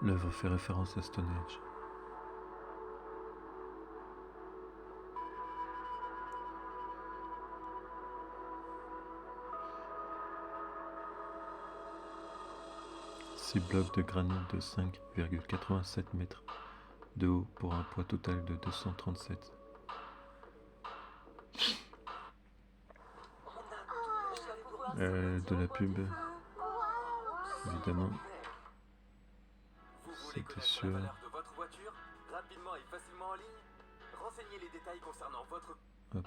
L'œuvre fait référence à Stonehenge. Six blocs de granit de 5,87 mètres de haut pour un poids total de 237. De la pub, évidemment. C'était sûr. De votre voiture, rapidement et facilement en ligne. Renseignez les détails concernant votre... Hop.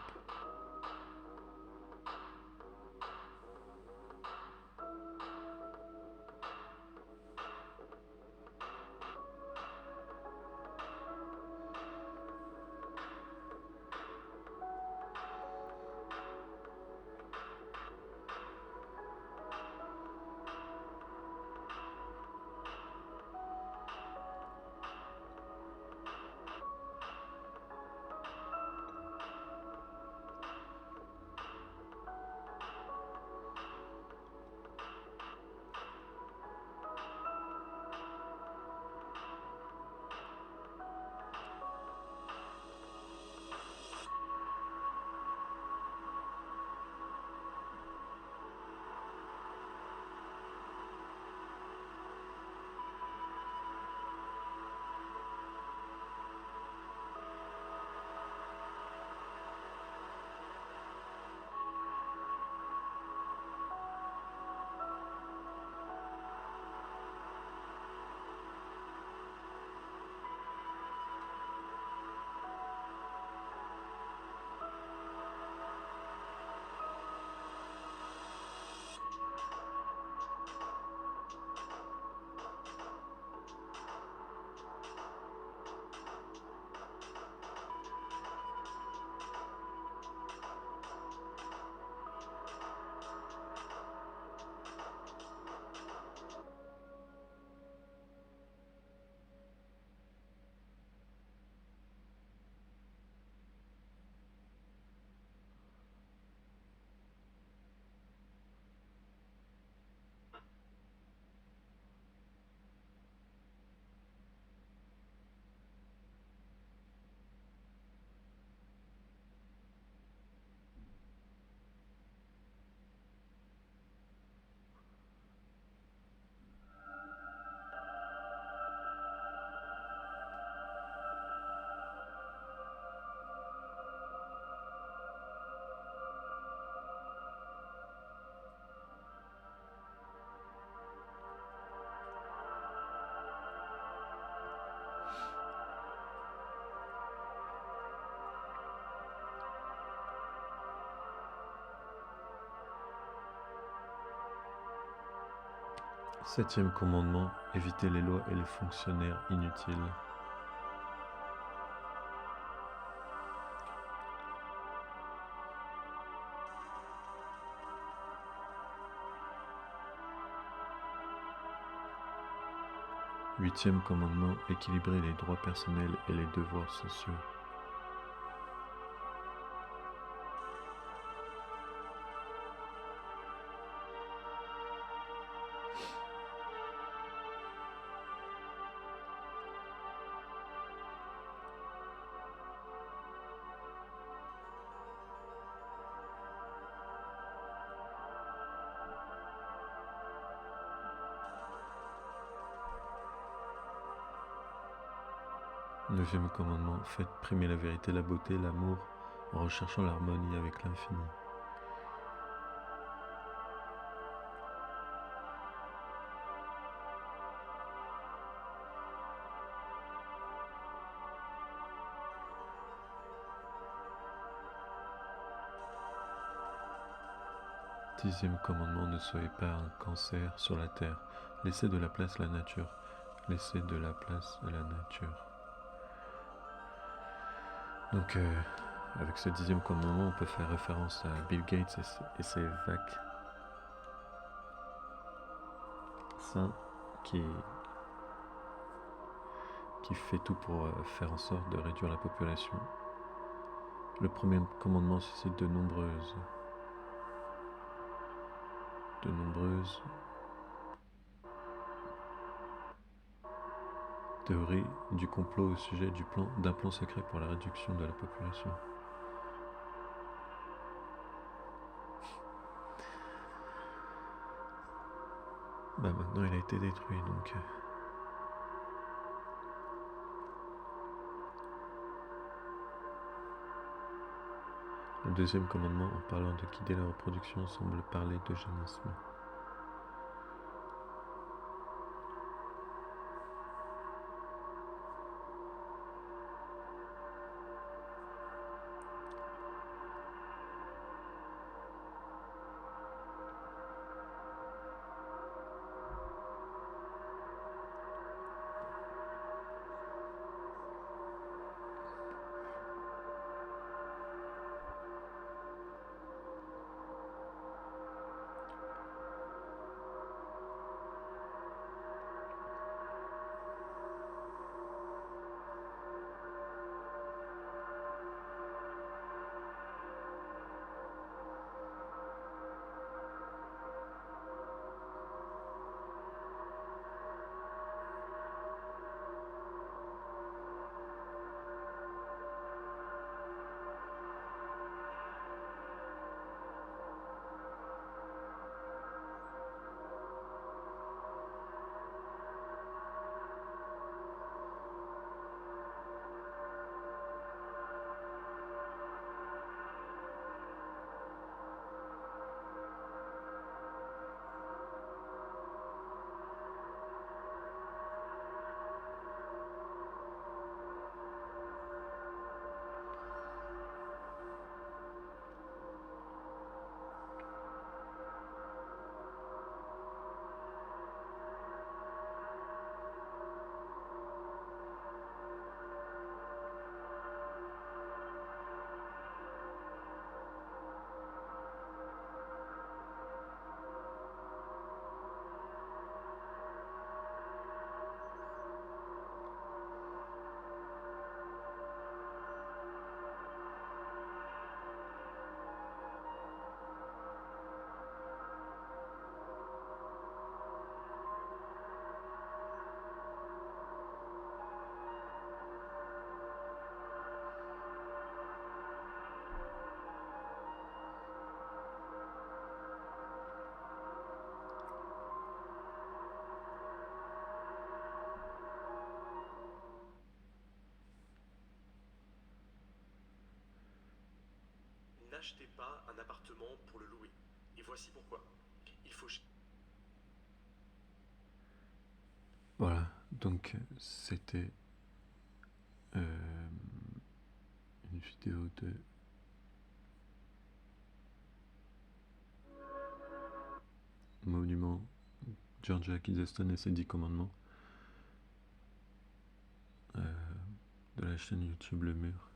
Septième commandement, éviter les lois et les fonctionnaires inutiles. Huitième commandement, équilibrer les droits personnels et les devoirs sociaux. Neuvième commandement, faites primer la vérité, la beauté, l'amour, en recherchant l'harmonie avec l'infini. Dixième commandement, ne soyez pas un cancer sur la terre. Laissez de la place à la nature. Laissez de la place à la nature. Donc, avec ce dixième commandement, on peut faire référence à Bill Gates et ses vagues saints qui fait tout pour faire en sorte de réduire la population. Le premier commandement suscite de nombreuses théorie du complot au sujet d'un plan secret pour la réduction de la population. Bah maintenant il a été détruit donc... Le deuxième commandement, en parlant de guider la reproduction, semble parler d'eugénisme. N'achetez pas un appartement pour le louer. Et voici pourquoi. Il faut... Voilà, donc c'était une vidéo de Monument George Akizaston et ses 10 commandements de la chaîne YouTube Le Mur.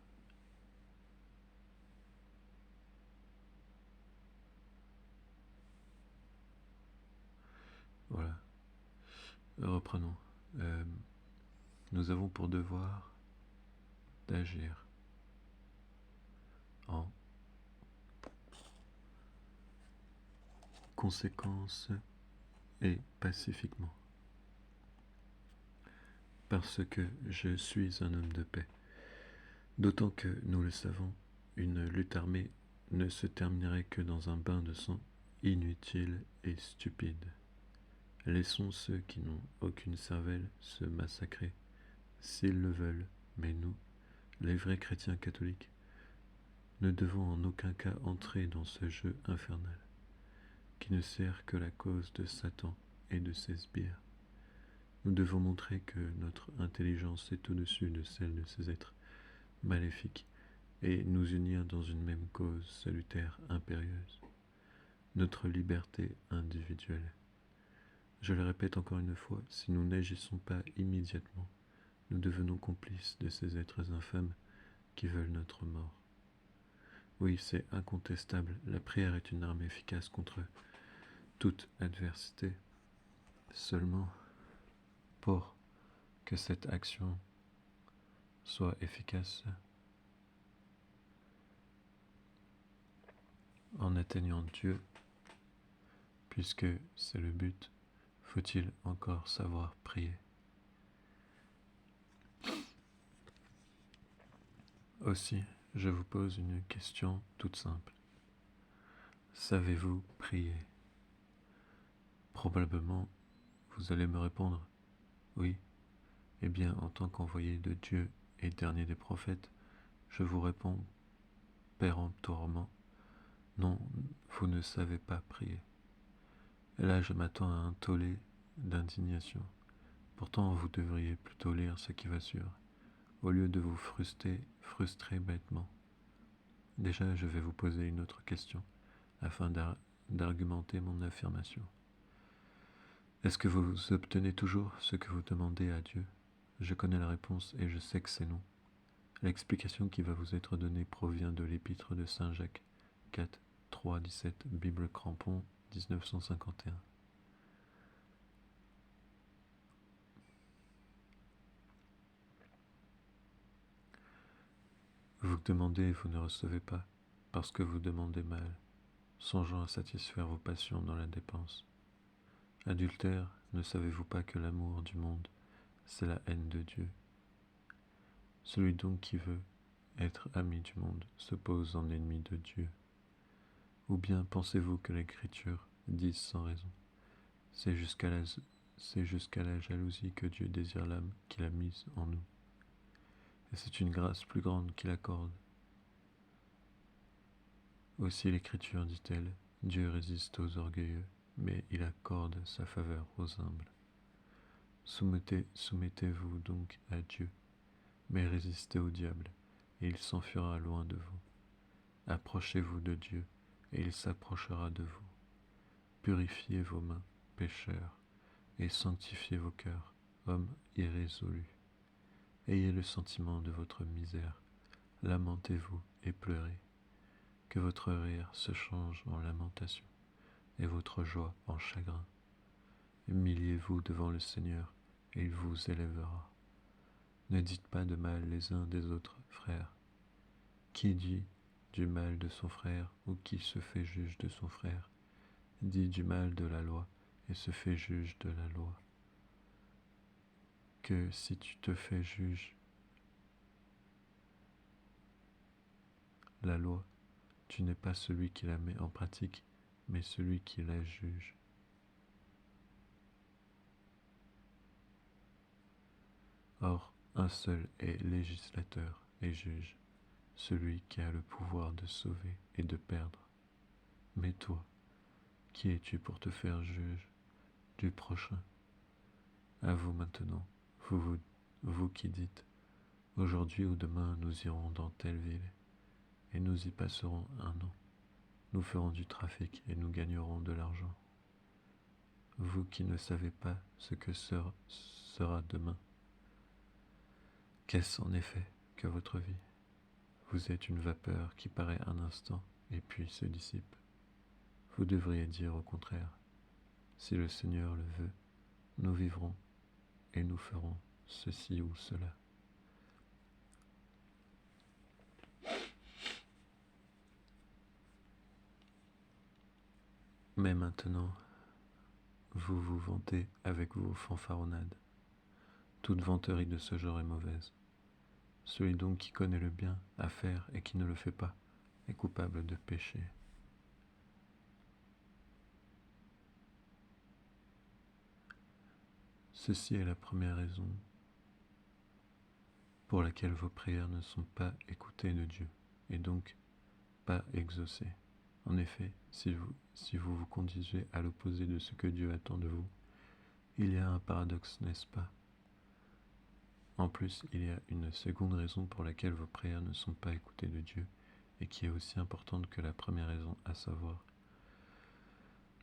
Voilà. Reprenons. Nous avons pour devoir d'agir en conséquence et pacifiquement. Parce que je suis un homme de paix. D'autant que, nous le savons, une lutte armée ne se terminerait que dans un bain de sang inutile et stupide. Laissons ceux qui n'ont aucune cervelle se massacrer, s'ils le veulent, mais nous, les vrais chrétiens catholiques, ne devons en aucun cas entrer dans ce jeu infernal, qui ne sert que la cause de Satan et de ses sbires. Nous devons montrer que notre intelligence est au-dessus de celle de ces êtres maléfiques et nous unir dans une même cause salutaire impérieuse, notre liberté individuelle. Je le répète encore une fois, si nous n'agissons pas immédiatement, nous devenons complices de ces êtres infâmes qui veulent notre mort. Oui, c'est incontestable, la prière est une arme efficace contre toute adversité. Seulement, pour que cette action soit efficace, en atteignant Dieu, puisque c'est le but, faut-il encore savoir prier. Aussi, je vous pose une question toute simple. Savez-vous prier? Probablement, vous allez me répondre oui. Eh bien, en tant qu'envoyé de Dieu et dernier des prophètes, je vous réponds péremptoirement non, vous ne savez pas prier. Et là, je m'attends à un tollé d'indignation. Pourtant, vous devriez plutôt lire ce qui va suivre, au lieu de vous frustrer bêtement. Déjà, je vais vous poser une autre question, afin d'argumenter mon affirmation. Est-ce que vous obtenez toujours ce que vous demandez à Dieu? Je connais la réponse et je sais que c'est non. L'explication qui va vous être donnée provient de l'épître de Saint Jacques 4, 3, 17, Bible Crampon, 1951. Vous demandez et vous ne recevez pas, parce que vous demandez mal, songeant à satisfaire vos passions dans la dépense. Adultère, ne savez-vous pas que l'amour du monde, c'est la haine de Dieu? Celui donc qui veut être ami du monde se pose en ennemi de Dieu. Ou bien pensez-vous que l'Écriture dise sans raison, c'est jusqu'à la jalousie que Dieu désire l'âme qu'il a mise en nous. Et c'est une grâce plus grande qu'il accorde. Aussi l'Écriture dit-elle, Dieu résiste aux orgueilleux, mais il accorde sa faveur aux humbles. Soumettez-vous donc à Dieu, mais résistez au diable, et il s'enfuira loin de vous. Approchez-vous de Dieu, et il s'approchera de vous. Purifiez vos mains, pécheurs, et sanctifiez vos cœurs, hommes irrésolus. Ayez le sentiment de votre misère, lamentez-vous et pleurez. Que votre rire se change en lamentation, et votre joie en chagrin. Humiliez-vous devant le Seigneur, et il vous élèvera. Ne dites pas de mal les uns des autres, frères. Qui dit du mal de son frère, ou qui se fait juge de son frère, dit du mal de la loi, et se fait juge de la loi. Que si tu te fais juge la loi, tu n'es pas celui qui la met en pratique, mais celui qui la juge. Or, un seul est législateur et juge, celui qui a le pouvoir de sauver et de perdre. Mais toi, qui es-tu pour te faire juge du prochain? À vous maintenant, vous qui dites, aujourd'hui ou demain nous irons dans telle ville, et nous y passerons un an. Nous ferons du trafic et nous gagnerons de l'argent. Vous qui ne savez pas ce que sera demain. Qu'est-ce en effet que votre vie? Vous êtes une vapeur qui paraît un instant et puis se dissipe. Vous devriez dire au contraire, si le Seigneur le veut, nous vivrons et nous ferons ceci ou cela. Mais maintenant, vous vous vantez avec vos fanfaronnades. Toute vanterie de ce genre est mauvaise. Celui donc qui connaît le bien à faire et qui ne le fait pas est coupable de péché. Ceci est la première raison pour laquelle vos prières ne sont pas écoutées de Dieu, et donc pas exaucées. En effet, si vous vous conduisez à l'opposé de ce que Dieu attend de vous, il y a un paradoxe, n'est-ce pas? En plus, il y a une seconde raison pour laquelle vos prières ne sont pas écoutées de Dieu, et qui est aussi importante que la première raison, à savoir,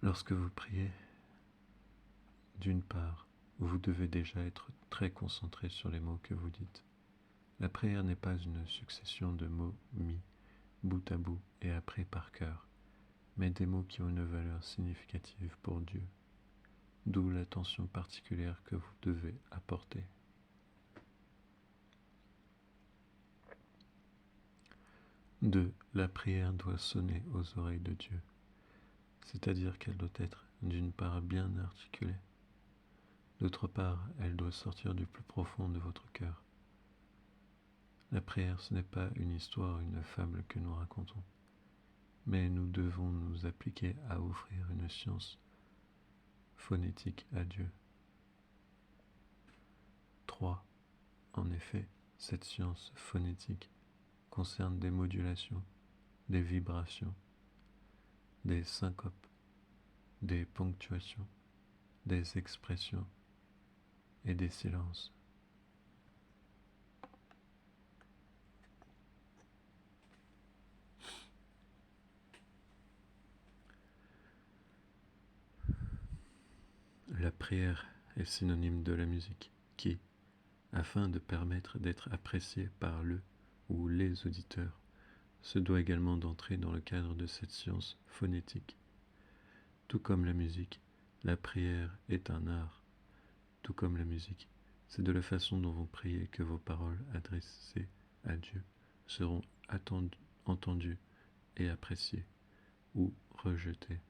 lorsque vous priez, d'une part, vous devez déjà être très concentré sur les mots que vous dites. La prière n'est pas une succession de mots mis bout à bout et appris par cœur, mais des mots qui ont une valeur significative pour Dieu, d'où l'attention particulière que vous devez apporter. Deux, la prière doit sonner aux oreilles de Dieu, c'est-à-dire qu'elle doit être d'une part bien articulée, d'autre part elle doit sortir du plus profond de votre cœur. La prière, ce n'est pas une histoire, une fable que nous racontons, mais nous devons nous appliquer à offrir une science phonétique à Dieu. 3. En effet, cette science phonétique concerne des modulations, des vibrations, des syncopes, des ponctuations, des expressions et des silences. La prière est synonyme de la musique qui, afin de permettre d'être appréciée par le ou les auditeurs, se doit également d'entrer dans le cadre de cette science phonétique. Tout comme la musique, la prière est un art. Tout comme la musique, c'est de la façon dont vous priez que vos paroles adressées à Dieu seront entendues et appréciées ou rejetées.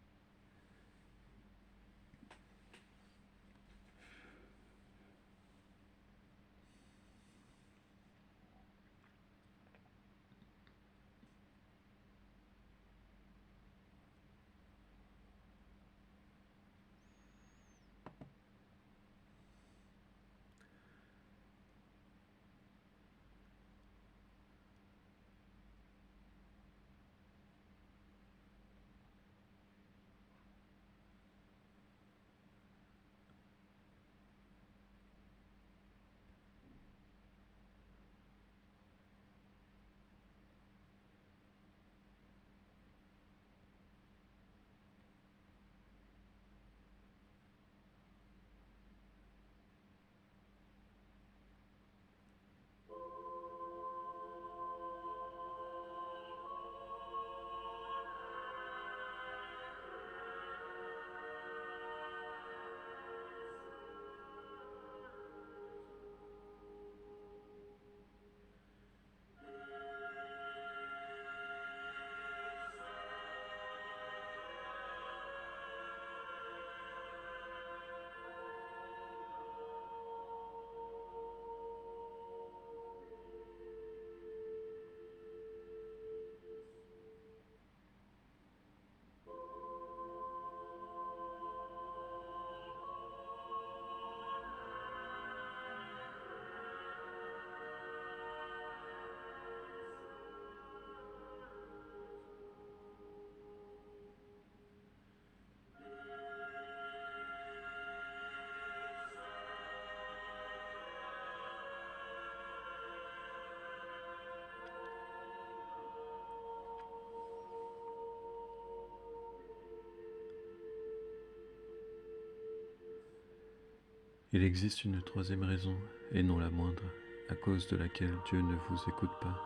Il existe une troisième raison, et non la moindre, à cause de laquelle Dieu ne vous écoute pas.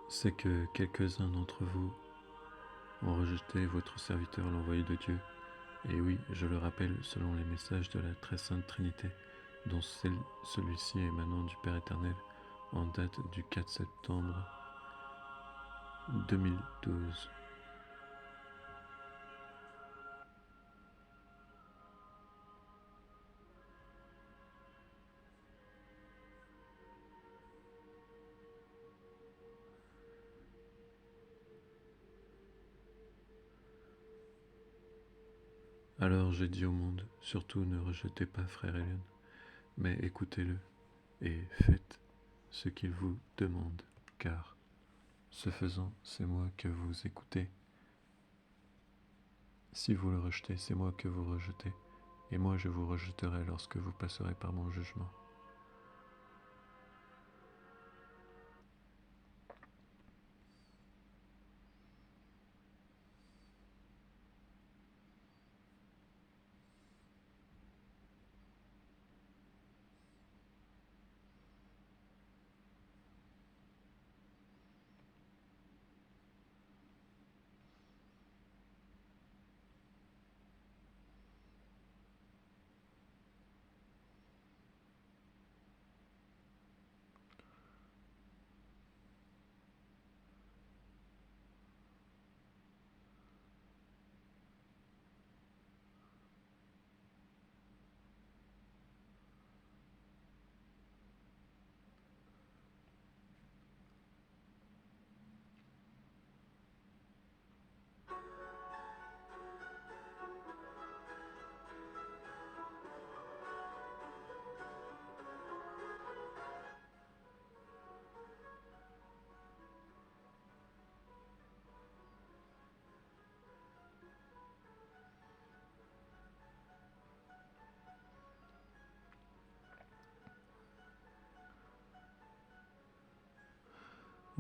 C'est que quelques-uns d'entre vous ont rejeté votre serviteur, l'envoyé de Dieu. Et oui, je le rappelle, selon les messages de la très sainte Trinité, dont celui-ci émanant du Père éternel, en date du 4 septembre 2012. Alors j'ai dit au monde, surtout ne rejetez pas frère Hélène, mais écoutez-le et faites ce qu'il vous demande, car, ce faisant, c'est moi que vous écoutez. Si vous le rejetez, c'est moi que vous rejetez, et moi je vous rejetterai lorsque vous passerez par mon jugement.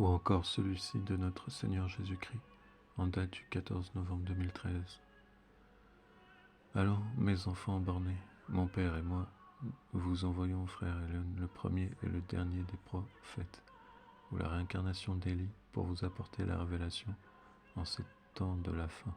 ou encore celui-ci de notre Seigneur Jésus-Christ, en date du 14 novembre 2013. Alors, mes enfants bornés, mon père et moi, vous envoyons frère Elon, le premier et le dernier des prophètes, ou la réincarnation d'Élie, pour vous apporter la révélation en ces temps de la fin.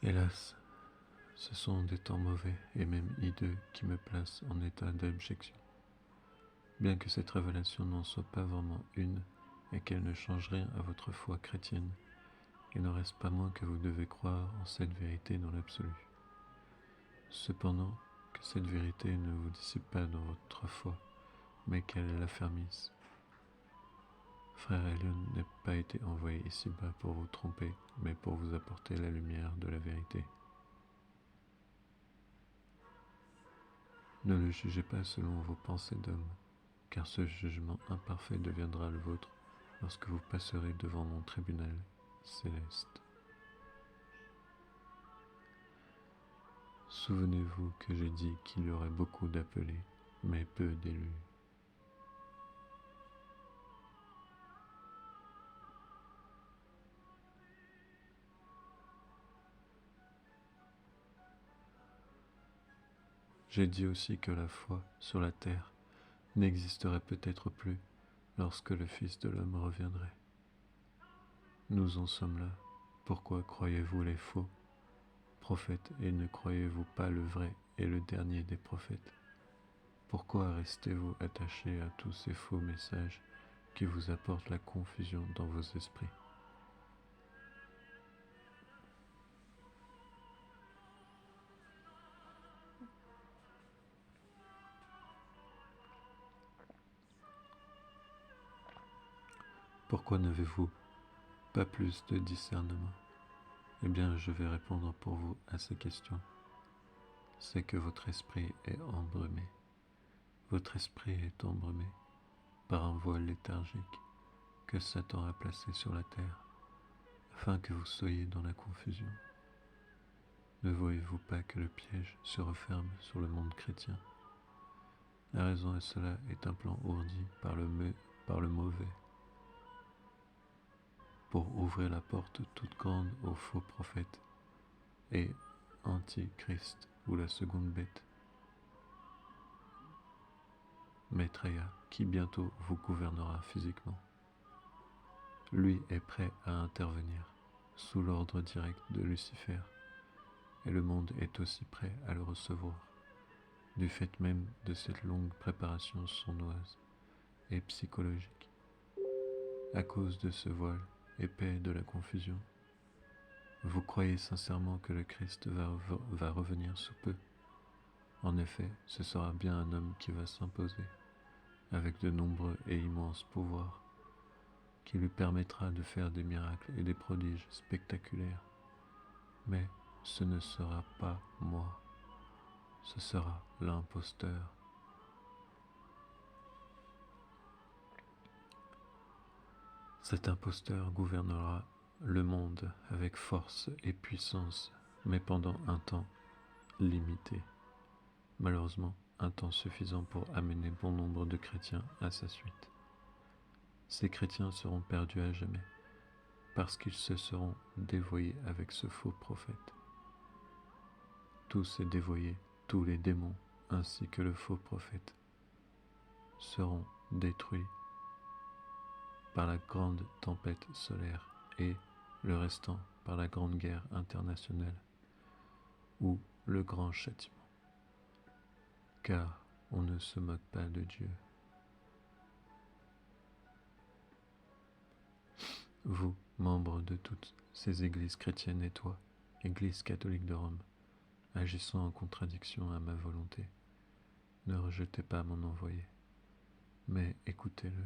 Hélas, ce sont des temps mauvais et même hideux qui me placent en état d'abjection. Bien que cette révélation n'en soit pas vraiment une et qu'elle ne change rien à votre foi chrétienne, il n'en reste pas moins que vous devez croire en cette vérité dans l'absolu. Cependant, que cette vérité ne vous dissipe pas dans votre foi, mais qu'elle l'affermisse. Frère Elion n'a pas été envoyé ici-bas pour vous tromper, mais pour vous apporter la lumière de la vérité. Ne le jugez pas selon vos pensées d'homme, car ce jugement imparfait deviendra le vôtre lorsque vous passerez devant mon tribunal céleste. Souvenez-vous que j'ai dit qu'il y aurait beaucoup d'appelés, mais peu d'élus. J'ai dit aussi que la foi sur la terre n'existerait peut-être plus lorsque le Fils de l'homme reviendrait. Nous en sommes là. Pourquoi croyez-vous les faux prophètes et ne croyez-vous pas le vrai et le dernier des prophètes? Pourquoi restez-vous attachés à tous ces faux messages qui vous apportent la confusion dans vos esprits? Pourquoi n'avez-vous pas plus de discernement? Eh bien, je vais répondre pour vous à ces questions. C'est que votre esprit est embrumé. Votre esprit est embrumé par un voile léthargique que Satan a placé sur la terre, afin que vous soyez dans la confusion. Ne voyez-vous pas que le piège se referme sur le monde chrétien? La raison à cela est un plan ourdi par le mauvais, pour ouvrir la porte toute grande aux faux prophètes et Antichrist ou la seconde bête, Maitreya, qui bientôt vous gouvernera physiquement. Lui est prêt à intervenir sous l'ordre direct de Lucifer, et le monde est aussi prêt à le recevoir, du fait même de cette longue préparation sournoise et psychologique. À cause de ce voile épais de la confusion, vous croyez sincèrement que le Christ va revenir sous peu? En effet, ce sera bien un homme qui va s'imposer, avec de nombreux et immenses pouvoirs, qui lui permettra de faire des miracles et des prodiges spectaculaires. Mais ce ne sera pas moi, ce sera l'imposteur. Cet imposteur gouvernera le monde avec force et puissance, mais pendant un temps limité. Malheureusement, un temps suffisant pour amener bon nombre de chrétiens à sa suite. Ces chrétiens seront perdus à jamais, parce qu'ils se seront dévoyés avec ce faux prophète. Tous ces dévoyés, tous les démons, ainsi que le faux prophète, seront détruits par la grande tempête solaire et le restant par la grande guerre internationale ou le grand châtiment. Car on ne se moque pas de Dieu. Vous, membres de toutes ces églises chrétiennes et toi, Église catholique de Rome, agissant en contradiction à ma volonté, ne rejetez pas mon envoyé, mais écoutez-le.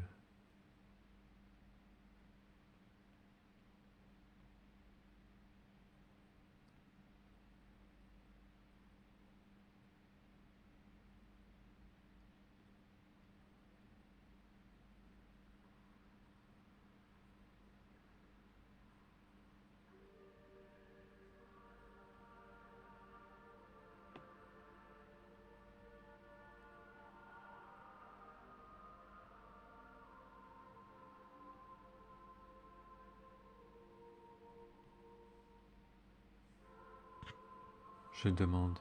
Je demande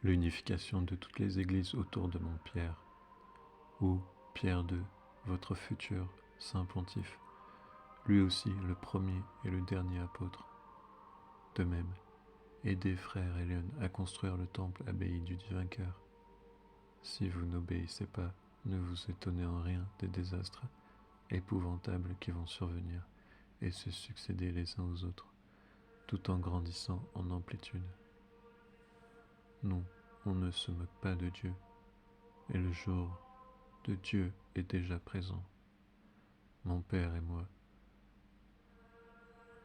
l'unification de toutes les églises autour de mon Pierre, ou Pierre II, votre futur saint pontife, lui aussi le premier et le dernier apôtre. De même, aidez frère Elion à construire le temple abbaye du Divin Cœur. Si vous n'obéissez pas, ne vous étonnez en rien des désastres épouvantables qui vont survenir et se succéder les uns aux autres, tout en grandissant en amplitude. Non, on ne se moque pas de Dieu, et le jour de Dieu est déjà présent. Mon Père et moi,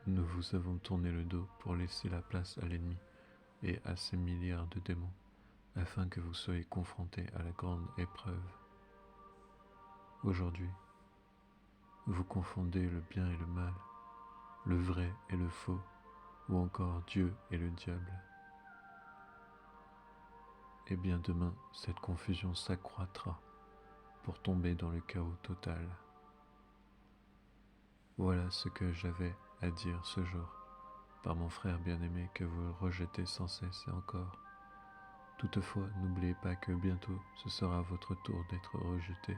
nous vous avons tourné le dos pour laisser la place à l'ennemi et à ses milliards de démons, afin que vous soyez confrontés à la grande épreuve. Aujourd'hui, vous confondez le bien et le mal, le vrai et le faux, ou encore Dieu et le diable. Et bien demain, cette confusion s'accroîtra pour tomber dans le chaos total. Voilà ce que j'avais à dire ce jour, par mon frère bien-aimé que vous rejetez sans cesse et encore. Toutefois, n'oubliez pas que bientôt ce sera votre tour d'être rejeté,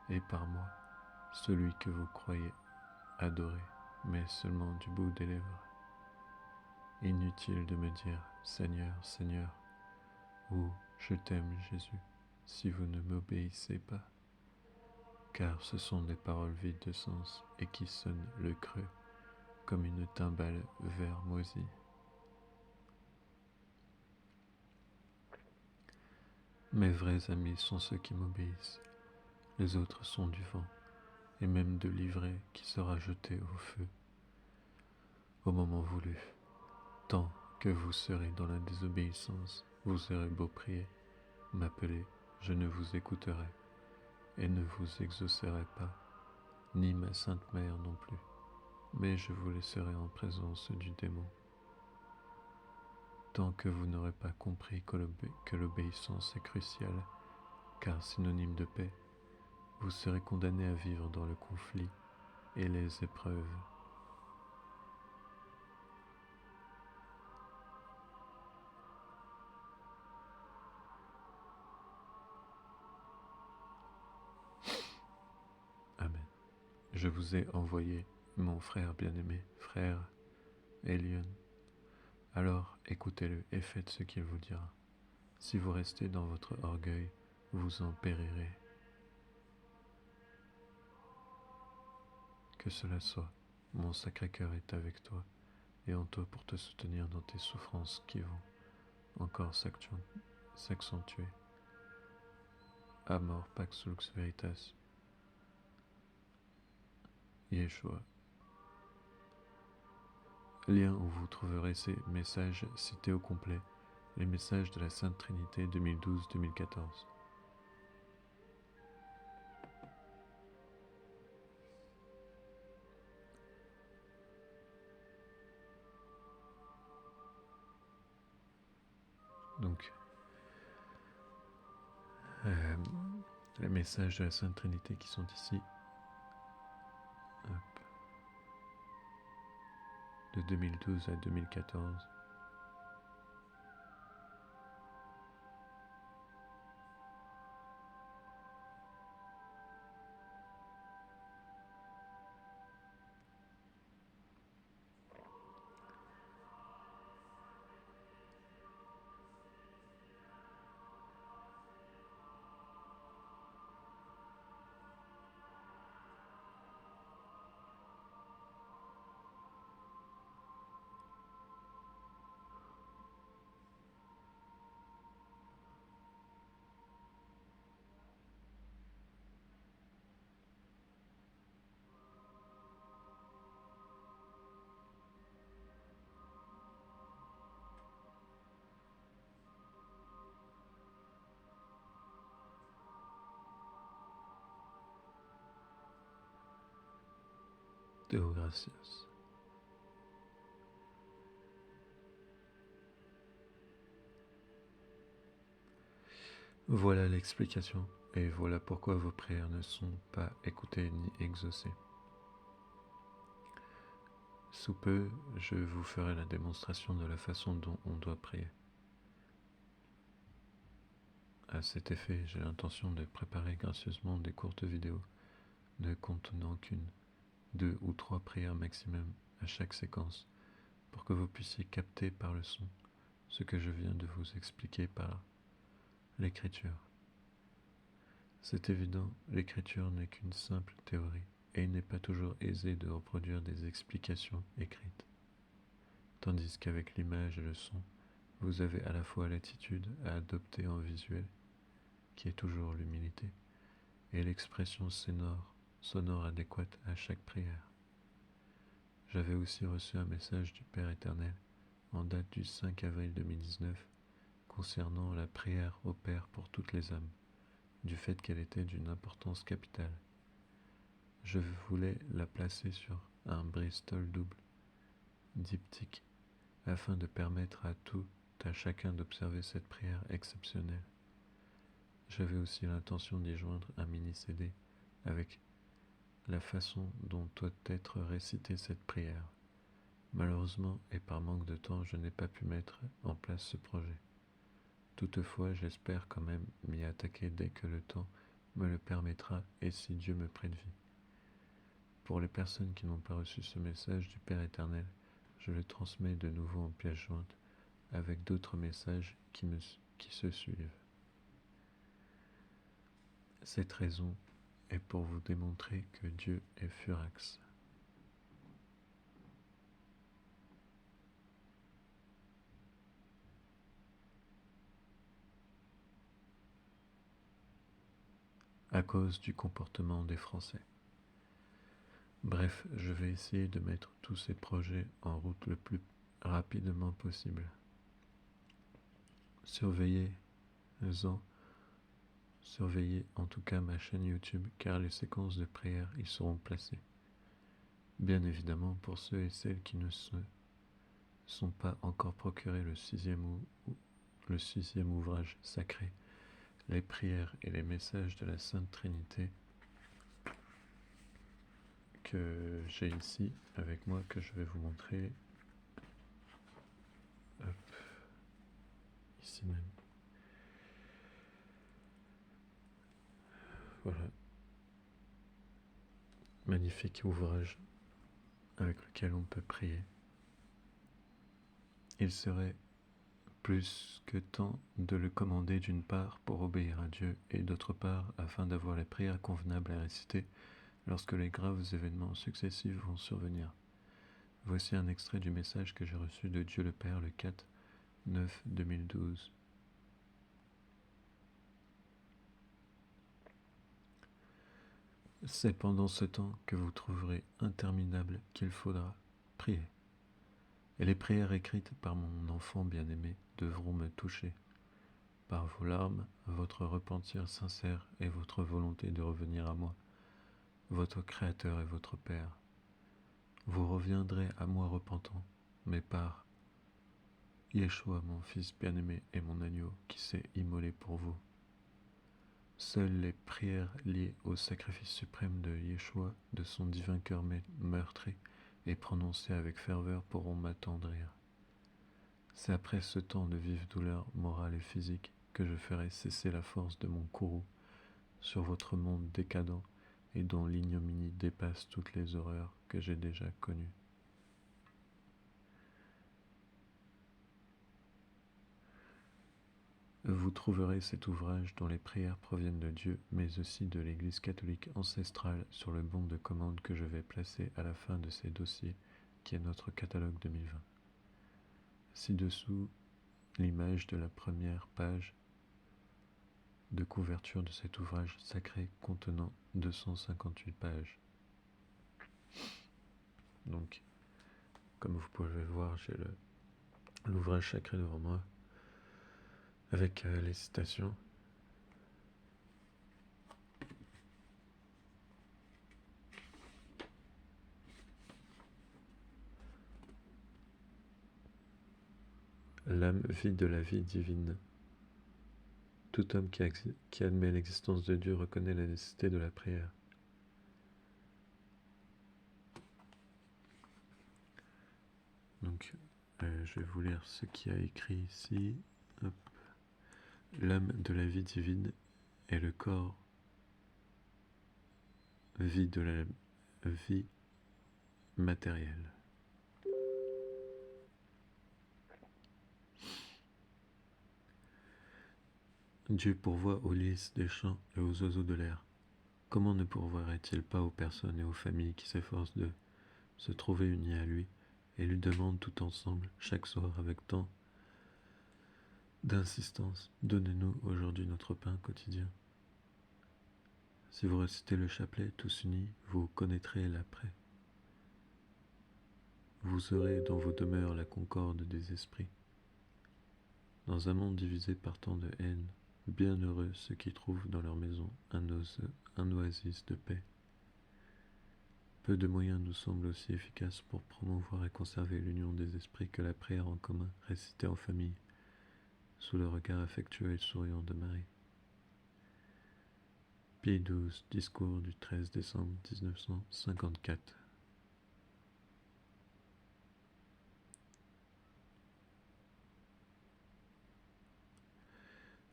et par moi, celui que vous croyez adorer, mais seulement du bout des lèvres. Inutile de me dire « Seigneur, Seigneur » ou « Je t'aime Jésus » si vous ne m'obéissez pas, car ce sont des paroles vides de sens et qui sonnent le creux comme une timbale vermoisie. Mes vrais amis sont ceux qui m'obéissent, les autres sont du vent, et même de l'ivraie qui sera jeté au feu au moment voulu. Tant que vous serez dans la désobéissance, vous aurez beau prier, m'appeler, je ne vous écouterai, et ne vous exaucerai pas, ni ma sainte mère non plus, mais je vous laisserai en présence du démon. Tant que vous n'aurez pas compris que l'obéissance est cruciale, car synonyme de paix, vous serez condamné à vivre dans le conflit et les épreuves. Amen. Je vous ai envoyé mon frère bien-aimé, frère Elion. Alors écoutez-le et faites ce qu'il vous dira. Si vous restez dans votre orgueil, vous en périrez. Que cela soit, mon Sacré-Cœur est avec toi et en toi pour te soutenir dans tes souffrances qui vont encore s'accentuer. Amor Pax Lux Veritas. Yeshua. Lien où vous trouverez ces messages cités au complet, les messages de la Sainte Trinité 2012-2014. Donc, les messages de la Sainte Trinité qui sont ici, hop, de 2012 à 2014. Deo gracias. Voilà l'explication, et voilà pourquoi vos prières ne sont pas écoutées ni exaucées. Sous peu, je vous ferai la démonstration de la façon dont on doit prier. À cet effet, j'ai l'intention de préparer gracieusement des courtes vidéos ne contenant qu'une, 2 ou 3 prières maximum à chaque séquence pour que vous puissiez capter par le son ce que je viens de vous expliquer par l'écriture. C'est évident, l'écriture n'est qu'une simple théorie et il n'est pas toujours aisé de reproduire des explications écrites. Tandis qu'avec l'image et le son, vous avez à la fois l'attitude à adopter en visuel, qui est toujours l'humilité, et l'expression sonore adéquate à chaque prière. J'avais aussi reçu un message du Père éternel en date du 5 avril 2019 concernant la prière au Père pour toutes les âmes, du fait qu'elle était d'une importance capitale. Je voulais la placer sur un Bristol double, diptyque, afin de permettre à tout à chacun d'observer cette prière exceptionnelle. J'avais aussi l'intention d'y joindre un mini-CD avec la façon dont doit être récitée cette prière. Malheureusement, et par manque de temps, je n'ai pas pu mettre en place ce projet. Toutefois, j'espère quand même m'y attaquer dès que le temps me le permettra et si Dieu me prête vie. Pour les personnes qui n'ont pas reçu ce message du Père éternel, je le transmets de nouveau en pièce jointe avec d'autres messages qui se suivent. Cette raison est pour vous démontrer que Dieu est furax. À cause du comportement des Français. Bref, je vais essayer de mettre tous ces projets en route le plus rapidement possible. Surveillez en tout cas ma chaîne YouTube car les séquences de prière y seront placées. Bien évidemment, pour ceux et celles qui ne se sont pas encore procuré le sixième ouvrage sacré, les prières et les messages de la Sainte Trinité, que j'ai ici avec moi, que je vais vous montrer. Hop, ici même. Voilà. Magnifique ouvrage avec lequel on peut prier. Il serait plus que temps de le commander d'une part pour obéir à Dieu et d'autre part afin d'avoir les prières convenables à réciter lorsque les graves événements successifs vont survenir. Voici un extrait du message que j'ai reçu de Dieu le Père le 4/9/2012. C'est pendant ce temps que vous trouverez interminable qu'il faudra prier. Et les prières écrites par mon enfant bien-aimé devront me toucher. Par vos larmes, votre repentir sincère et votre volonté de revenir à moi, votre Créateur et votre Père. Vous reviendrez à moi repentant, mais par Yeshua, mon Fils bien-aimé et mon agneau qui s'est immolé pour vous. Seules les prières liées au sacrifice suprême de Yeshua, de son divin cœur meurtri et prononcées avec ferveur pourront m'attendrir. C'est après ce temps de vive douleur morale et physique que je ferai cesser la force de mon courroux sur votre monde décadent et dont l'ignominie dépasse toutes les horreurs que j'ai déjà connues. Vous trouverez cet ouvrage dont les prières proviennent de Dieu, mais aussi de l'Église catholique ancestrale sur le bon de commande que je vais placer à la fin de ces dossiers, qui est notre catalogue 2020. Ci-dessous, l'image de la première page de couverture de cet ouvrage sacré contenant 258 pages. Donc, comme vous pouvez le voir, j'ai l'ouvrage sacré devant moi, avec les citations. L'âme vit de la vie divine. Tout homme qui admet l'existence de Dieu reconnaît la nécessité de la prière. Donc, je vais vous lire ce qu'il y a écrit ici. Hop. L'âme de la vie divine et le corps vie de la vie matérielle. Dieu pourvoit aux lys des champs et aux oiseaux de l'air. Comment ne pourvoirait-il pas aux personnes et aux familles qui s'efforcent de se trouver unies à lui et lui demandent tout ensemble, chaque soir avec tant d'insistance, donnez-nous aujourd'hui notre pain quotidien. Si vous récitez le chapelet tous unis, vous connaîtrez l'après. Vous aurez dans vos demeures la concorde des esprits. Dans un monde divisé par tant de haine, bienheureux ceux qui trouvent dans leur maison un oasis de paix. Peu de moyens nous semblent aussi efficaces pour promouvoir et conserver l'union des esprits que la prière en commun récitée en famille, sous le regard affectueux et souriant de Marie. Pie XII, discours du 13 décembre 1954.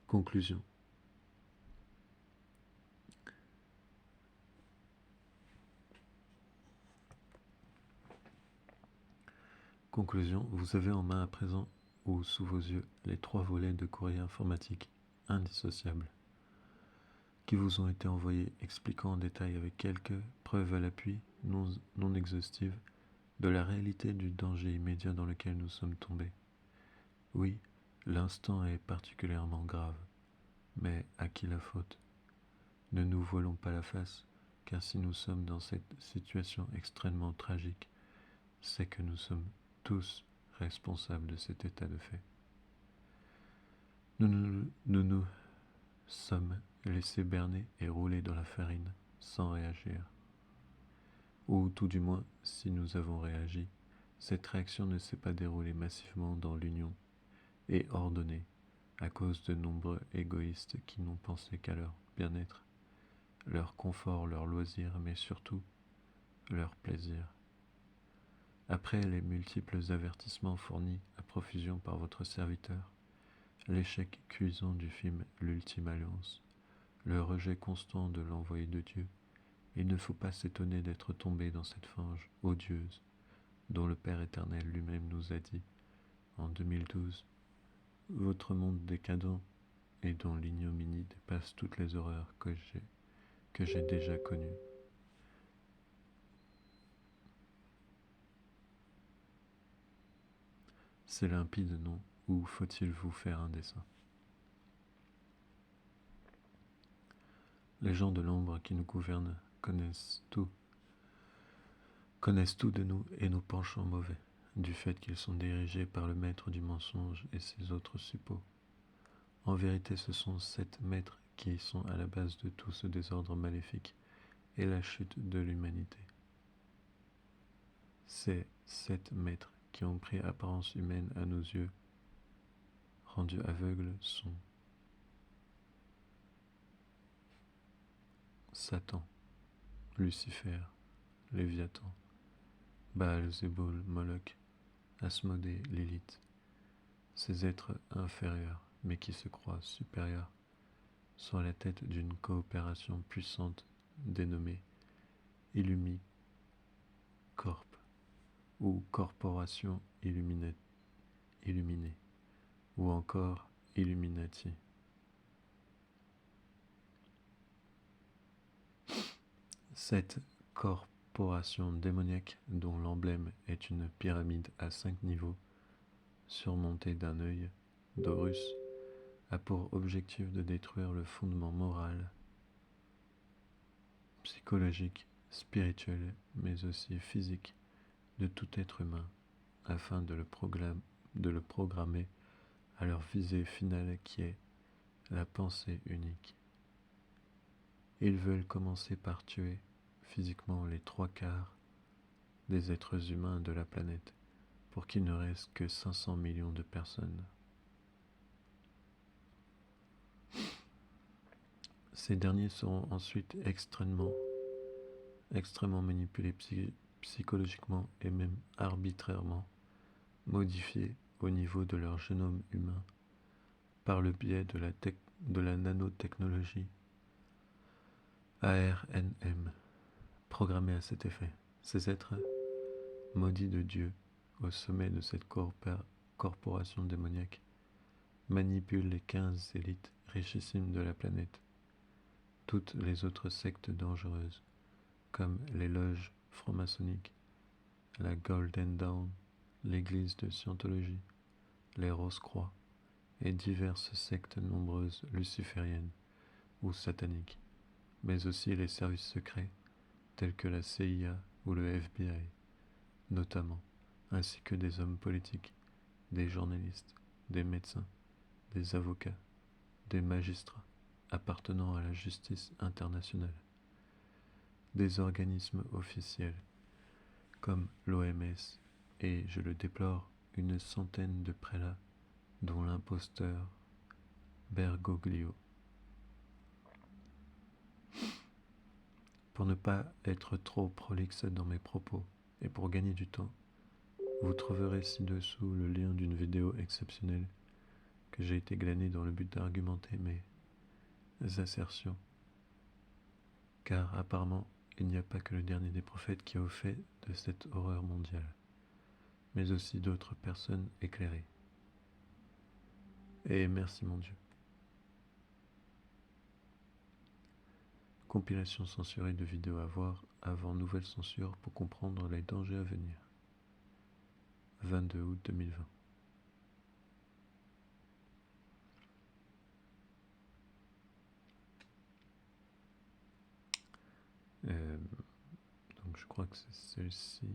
Conclusion. Conclusion, vous avez en main à présent ou sous vos yeux les 3 volets de courrier informatique indissociables qui vous ont été envoyés expliquant en détail avec quelques preuves à l'appui non exhaustives de la réalité du danger immédiat dans lequel nous sommes tombés. Oui, l'instant est particulièrement grave, mais à qui la faute? Ne nous voilons pas la face, car si nous sommes dans cette situation extrêmement tragique, c'est que nous sommes tous responsables de cet état de fait. Nous nous sommes laissés berner et rouler dans la farine sans réagir. Ou tout du moins, si nous avons réagi, cette réaction ne s'est pas déroulée massivement dans l'union et ordonnée à cause de nombreux égoïstes qui n'ont pensé qu'à leur bien-être, leur confort, leur loisir, mais surtout leur plaisir. Après les multiples avertissements fournis à profusion par votre serviteur, l'échec cuisant du film L'Ultime Alliance, le rejet constant de l'envoyé de Dieu, il ne faut pas s'étonner d'être tombé dans cette fange odieuse dont le Père éternel lui-même nous a dit, en 2012, « Votre monde décadent et dont l'ignominie dépasse toutes les horreurs que j'ai déjà connues. » C'est limpide, non? Ou faut-il vous faire un dessin? Les gens de l'ombre qui nous gouvernent connaissent tout de nous et nos penchants mauvais, du fait qu'ils sont dirigés par le maître du mensonge et ses autres suppôts. En vérité, ce sont 7 maîtres qui sont à la base de tout ce désordre maléfique et la chute de l'humanité. Ces 7 maîtres qui ont pris apparence humaine à nos yeux, rendus aveugles, sont Satan, Lucifer, Léviathan, Baal-Zéboul, Moloch, Asmodée, Lilith. Ces êtres inférieurs, mais qui se croient supérieurs, sont à la tête d'une coopération puissante dénommée Illumi Corp, ou Corporation Illuminée, ou encore Illuminati. Cette corporation démoniaque, dont l'emblème est une pyramide à 5 niveaux, surmontée d'un œil d'Horus, a pour objectif de détruire le fondement moral, psychologique, spirituel, mais aussi physique de tout être humain, afin de le programmer à leur visée finale qui est la pensée unique. Ils veulent commencer par tuer physiquement les 3/4 des êtres humains de la planète, pour qu'il ne reste que 500 millions de personnes. Ces derniers seront ensuite extrêmement manipulés psychologiquement et même arbitrairement modifiés au niveau de leur génome humain par le biais de la nanotechnologie ARNM, programmés à cet effet. Ces êtres, maudits de Dieu, au sommet de cette corporation démoniaque, manipulent les 15 élites richissimes de la planète, toutes les autres sectes dangereuses, comme les loges franc-maçonniques, la Golden Dawn, l'église de Scientologie, les Rose-Croix et diverses sectes nombreuses lucifériennes ou sataniques, mais aussi les services secrets tels que la CIA ou le FBI, notamment, ainsi que des hommes politiques, des journalistes, des médecins, des avocats, des magistrats appartenant à la justice internationale, des organismes officiels comme l'OMS et, je le déplore, une centaine de prélats, dont l'imposteur Bergoglio. Pour ne pas être trop prolixe dans mes propos et pour gagner du temps, vous trouverez ci-dessous le lien d'une vidéo exceptionnelle que j'ai été glané dans le but d'argumenter mes assertions. Car apparemment, il n'y a pas que le dernier des prophètes qui a au fait de cette horreur mondiale, mais aussi d'autres personnes éclairées. Et merci mon Dieu. Compilation censurée de vidéos à voir avant nouvelle censure pour comprendre les dangers à venir. 22 août 2020. Donc je crois que c'est celle-ci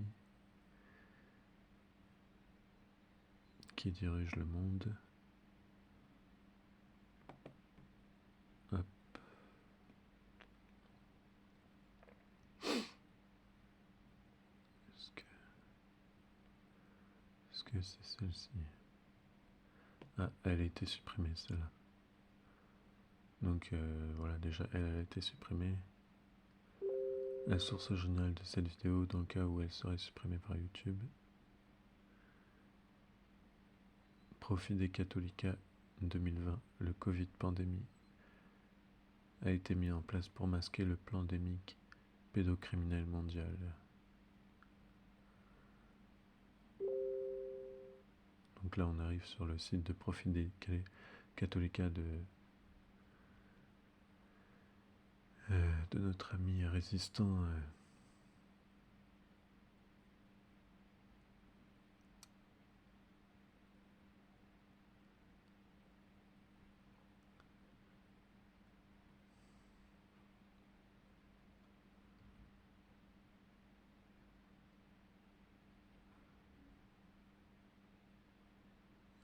qui dirige le monde. Hop. Est-ce que c'est celle-ci? Ah, elle a été supprimée celle-là. Donc voilà, déjà elle a été supprimée. La source originale de cette vidéo dans le cas où elle serait supprimée par YouTube. Profit des Catholica 2020, le Covid pandémie a été mis en place pour masquer le pandémique pédocriminel mondial. Donc là on arrive sur le site de Profit des Catholica de notre ami résistant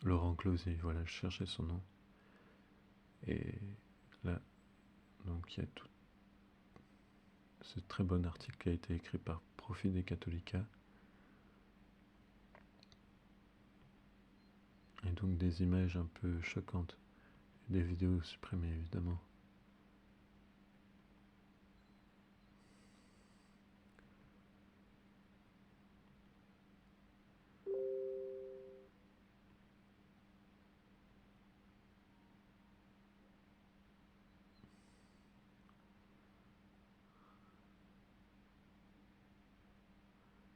Laurent Closy, voilà, je cherchais son nom. Et là, donc il y a tout ce très bon article qui a été écrit par Profit des Catholica. Et donc des images un peu choquantes. Des vidéos supprimées évidemment.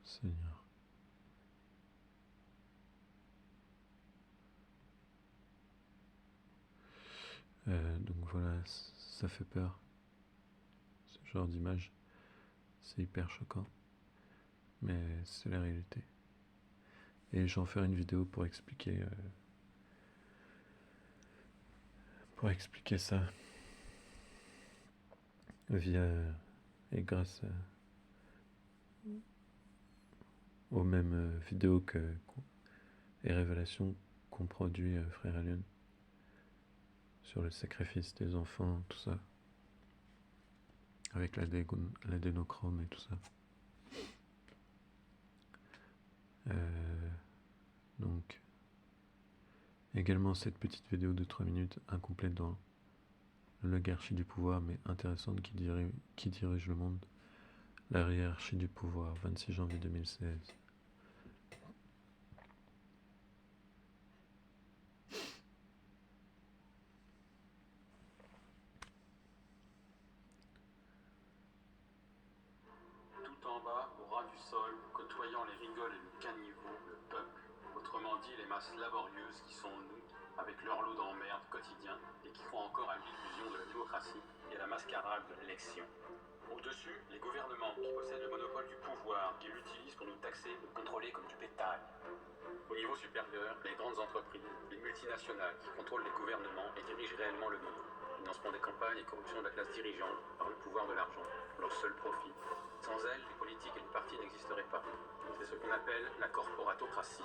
Seigneur. Donc voilà, ça fait peur. Ce genre d'image, c'est hyper choquant. Mais c'est la réalité. Et j'en ferai une vidéo pour expliquer ça via et grâce aux mêmes vidéos et révélations qu'ont produit Frère Alien sur le sacrifice des enfants, tout ça, avec l'adénochrome et tout ça. Donc également cette petite vidéo de 3 minutes incomplète dans l'oligarchie du pouvoir mais intéressante qui dirige le monde, la hiérarchie du pouvoir, 26 janvier 2016. monopole et nous caniveau le peuple, autrement dit les masses laborieuses qui sont nous, avec leur lot d'emmerdes quotidiens et qui croient encore à l'illusion de la démocratie et à la mascarade de l'élection. Au-dessus, les gouvernements qui possèdent le monopole du pouvoir, qui l'utilisent pour nous taxer, nous contrôler comme du bétail. Au niveau supérieur, les grandes entreprises, les multinationales qui contrôlent les gouvernements et dirigent réellement le monde. Financement des campagnes et corruption de la classe dirigeante par le pouvoir de l'argent, leur seul profit. Sans elles, les politiques et les partis n'existeraient pas. C'est ce qu'on appelle la corporatocratie.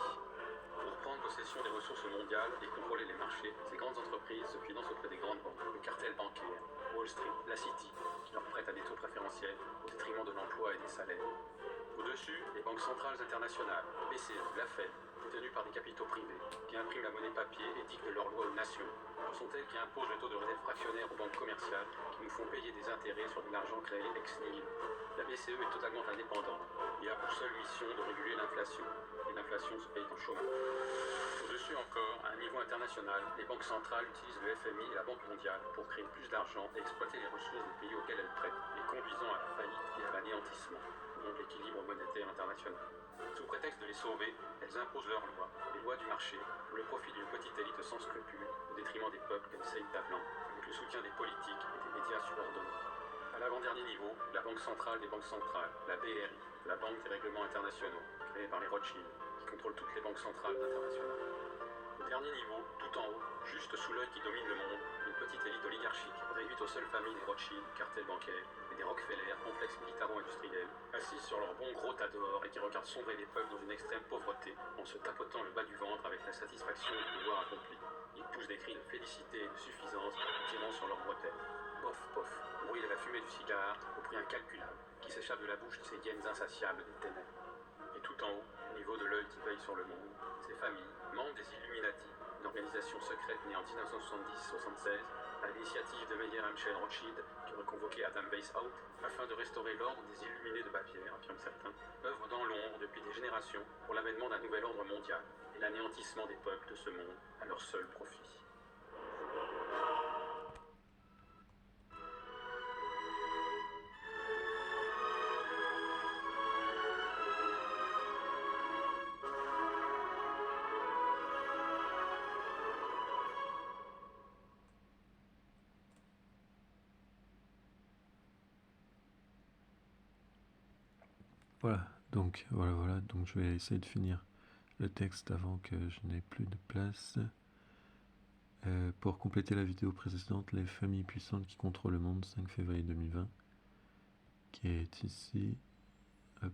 Pour prendre possession des ressources mondiales et contrôler les marchés, ces grandes entreprises se financent auprès des grandes banques, le cartel bancaire, Wall Street, la City, qui leur prête à des taux préférentiels au détriment de l'emploi et des salaires. Au-dessus, les banques centrales internationales, BCE, la Fed, détenues par des capitaux privés, qui impriment la monnaie papier et dictent leurs lois aux nations. Ce sont elles qui imposent le taux de réserve fractionnaire aux banques commerciales, qui nous font payer des intérêts sur de l'argent créé ex nihilo. La BCE est totalement indépendante et a pour seule mission de réguler l'inflation. Et l'inflation se paye en chômage. Au-dessus encore, à un niveau international, les banques centrales utilisent le FMI et la Banque mondiale pour créer plus d'argent et exploiter les ressources des pays auxquels elles prêtent, les conduisant à la faillite et à l'anéantissement, donc l'équilibre monétaire international. Sous prétexte de les sauver, elles imposent leurs lois, les lois du marché, pour le profit d'une petite élite sans scrupules, au détriment des peuples qu'elles essayent d'appeler, avec le soutien des politiques et des médias subordonnés. À l'avant-dernier niveau, la Banque centrale des banques centrales, la BRI, la Banque des règlements internationaux, créée par les Rothschild, qui contrôle toutes les banques centrales internationales. Au dernier niveau, tout en haut, juste sous l'œil qui domine le monde, une petite élite oligarchique, réduite aux seules familles des Rothschild, cartel bancaire, et des Rockefeller, complexes militaro-industriels, assises sur leur bon gros tas d'or et qui regardent sombrer les peuples dans une extrême pauvreté, en se tapotant le bas du ventre avec la satisfaction du devoir accompli. Ils poussent des cris de félicité et de suffisance, tirant sur leur bretelle. Pof, pof, bruit de la fumée du cigare, au prix incalculable, qui s'échappe de la bouche de ces hyènes insatiables des ténèbres. Et tout en haut, au niveau de l'œil qui veille sur le monde, ces familles, membres des Illuminati, une organisation secrète née en 1970-76, à l'initiative de Meyer Amschel Rothschild, qui aurait convoqué Adam Weishaupt, afin de restaurer l'ordre des illuminés de Bavière, affirment certains, œuvrent dans l'ombre depuis des générations pour l'avènement d'un nouvel ordre mondial et l'anéantissement des peuples de ce monde à leur seul profit. Voilà, donc je vais essayer de finir le texte avant que je n'ai plus de place. Pour compléter la vidéo précédente, les familles puissantes qui contrôlent le monde, 5 février 2020, qui est ici. Hop.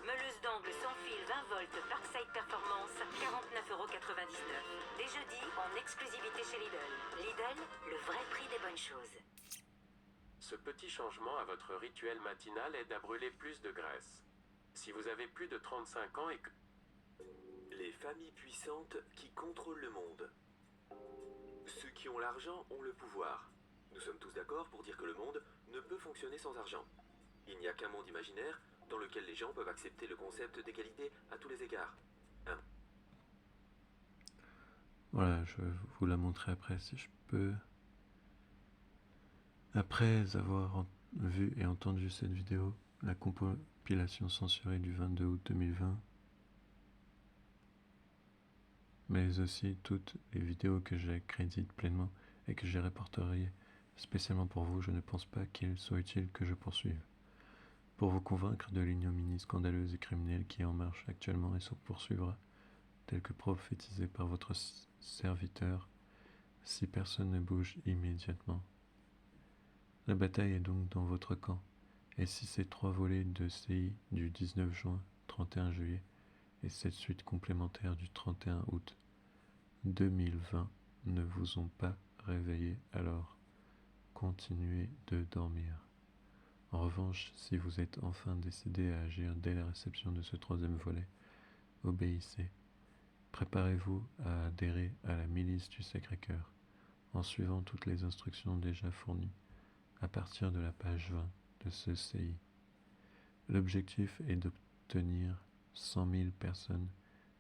Meuleuse d'angle sans fil 20 volts Parkside Performance, 49,99 €. Dès jeudi, en exclusivité chez Lidl. Lidl, le vrai prix des bonnes choses. Ce petit changement à votre rituel matinal aide à brûler plus de graisse. Si vous avez plus de 35 ans et que... Les familles puissantes qui contrôlent le monde. Ceux qui ont l'argent ont le pouvoir. Nous sommes tous d'accord pour dire que le monde ne peut fonctionner sans argent. Il n'y a qu'un monde imaginaire dans lequel les gens peuvent accepter le concept d'égalité à tous les égards. Voilà, je vais vous la montrer après si je peux. Après avoir vu et entendu cette vidéo, la compilation censurée du 22 août 2020, mais aussi toutes les vidéos que j'accrédite pleinement et que j'ai répertoriées spécialement pour vous, je ne pense pas qu'il soit utile que je poursuive. Pour vous convaincre de l'ignominie scandaleuse et criminelle qui est en marche actuellement et se poursuivra, tel que prophétisé par votre serviteur, si personne ne bouge immédiatement. La bataille est donc dans votre camp, et si ces 3 volets de CI du 19 juin, 31 juillet, et cette suite complémentaire du 31 août 2020 ne vous ont pas réveillé, alors continuez de dormir. En revanche, si vous êtes enfin décidé à agir dès la réception de ce 3e volet, obéissez. Préparez-vous à adhérer à la milice du Sacré-Cœur, en suivant toutes les instructions déjà fournies à partir de la page 20 de ce CI. L'objectif est d'obtenir 100 000 personnes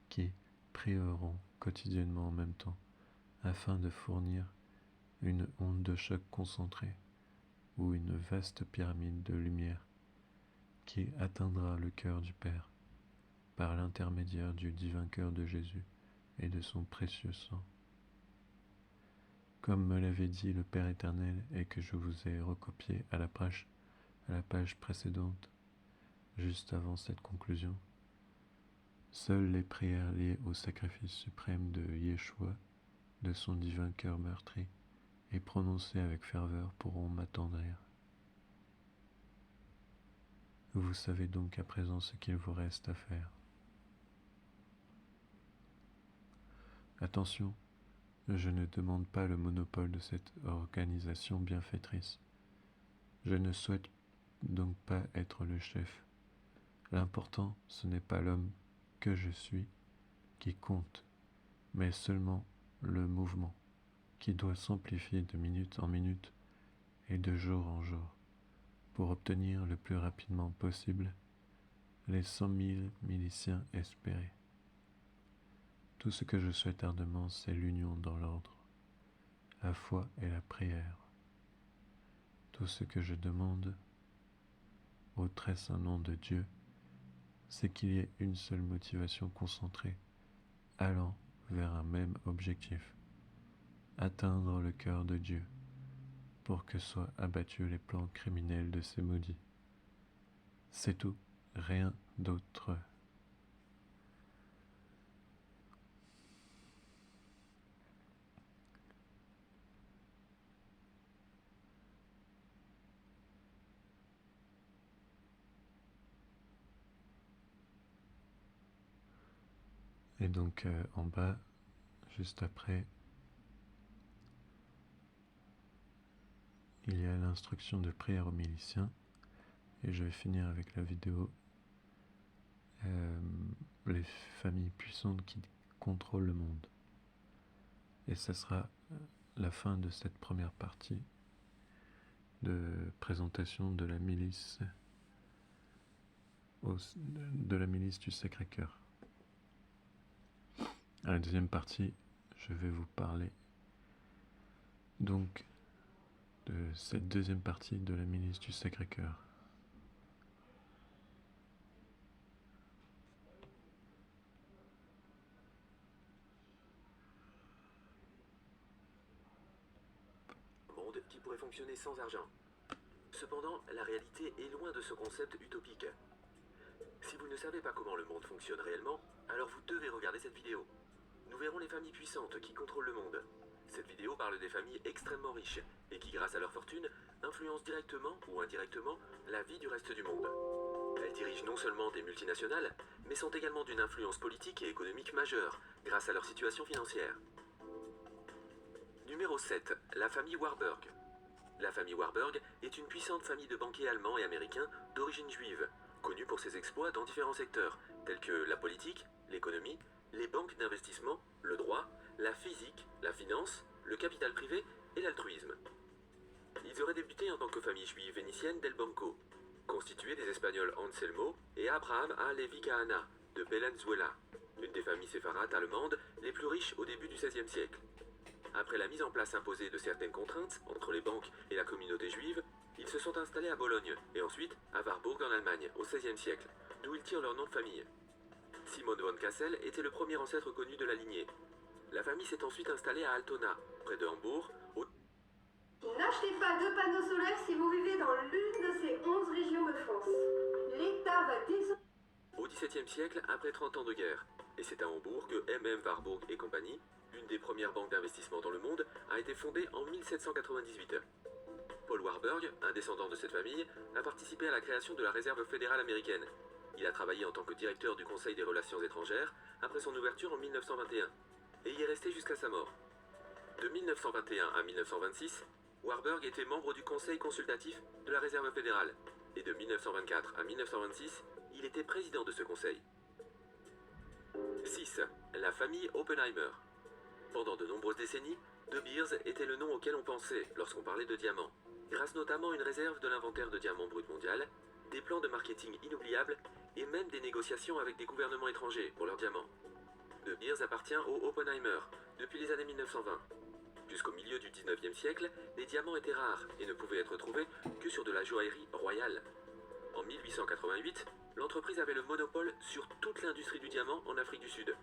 qui prieront quotidiennement en même temps, afin de fournir une onde de choc concentrée ou une vaste pyramide de lumière qui atteindra le cœur du Père par l'intermédiaire du divin cœur de Jésus et de son précieux sang. Comme me l'avait dit le Père éternel et que je vous ai recopié à la page précédente, juste avant cette conclusion, seules les prières liées au sacrifice suprême de Yeshua, de son divin cœur meurtri, et prononcées avec ferveur pourront m'attendrir. Vous savez donc à présent ce qu'il vous reste à faire. Attention, je ne demande pas le monopole de cette organisation bienfaitrice. Je ne souhaite donc pas être le chef. L'important, ce n'est pas l'homme que je suis qui compte, mais seulement le mouvement qui doit s'amplifier de minute en minute et de jour en jour pour obtenir le plus rapidement possible les 100 000 miliciens espérés. Tout ce que je souhaite ardemment, c'est l'union dans l'ordre, la foi et la prière. Tout ce que je demande, au très saint nom de Dieu, c'est qu'il y ait une seule motivation concentrée, allant vers un même objectif, atteindre le cœur de Dieu, pour que soient abattus les plans criminels de ces maudits. C'est tout, rien d'autre. Et donc en bas, juste après, il y a l'instruction de prière aux miliciens, et je vais finir avec la vidéo les familles puissantes qui contrôlent le monde. Et ça sera la fin de cette première partie de présentation de la milice du Sacré-Cœur. À la deuxième partie, je vais vous parler donc de cette deuxième partie de la milice du Sacré-Cœur. Monde qui pourrait fonctionner sans argent. Cependant, la réalité est loin de ce concept utopique. Si vous ne savez pas comment le monde fonctionne réellement, alors vous devez regarder cette vidéo. Nous verrons les familles puissantes qui contrôlent le monde. Cette vidéo parle des familles extrêmement riches et qui, grâce à leur fortune, influencent directement ou indirectement la vie du reste du monde. Elles dirigent non seulement des multinationales, mais sont également d'une influence politique et économique majeure, grâce à leur situation financière. Numéro 7. La famille Warburg. La famille Warburg est une puissante famille de banquiers allemands et américains d'origine juive, connue pour ses exploits dans différents secteurs, tels que la politique, l'économie, les banques d'investissement, le droit, la physique, la finance, le capital privé et l'altruisme. Ils auraient débuté en tant que famille juive vénitienne del Banco, constituée des Espagnols Anselmo et Abraham A. Levi Kahana de Bellenzuela, une des familles séfarades allemandes les plus riches au début du XVIe siècle. Après la mise en place imposée de certaines contraintes entre les banques et la communauté juive, ils se sont installés à Bologne et ensuite à Warburg en Allemagne au XVIe siècle, d'où ils tirent leur nom de famille. Simon von Cassel était le premier ancêtre connu de la lignée. La famille s'est ensuite installée à Altona, près de Hambourg, au... N'achetez pas de panneaux solaires si vous vivez dans l'une de ces 11 régions de France. L'État va désormais... Au XVIIe siècle, après 30 ans de guerre. Et c'est à Hambourg que MM Warburg et compagnie, l'une des premières banques d'investissement dans le monde, a été fondée en 1798. Paul Warburg, un descendant de cette famille, a participé à la création de la Réserve fédérale américaine. Il a travaillé en tant que directeur du Conseil des relations étrangères après son ouverture en 1921, et y est resté jusqu'à sa mort. De 1921 à 1926, Warburg était membre du Conseil consultatif de la Réserve fédérale, et de 1924 à 1926, il était président de ce conseil. 6. La famille Oppenheimer. Pendant de nombreuses décennies, De Beers était le nom auquel on pensait lorsqu'on parlait de diamants, grâce notamment à une réserve de l'inventaire de diamants bruts mondial, des plans de marketing inoubliables et même des négociations avec des gouvernements étrangers pour leurs diamants. De Beers appartient au Oppenheimer depuis les années 1920. Jusqu'au milieu du 19e siècle, les diamants étaient rares et ne pouvaient être trouvés que sur de la joaillerie royale. En 1888, l'entreprise avait le monopole sur toute l'industrie du diamant en Afrique du Sud.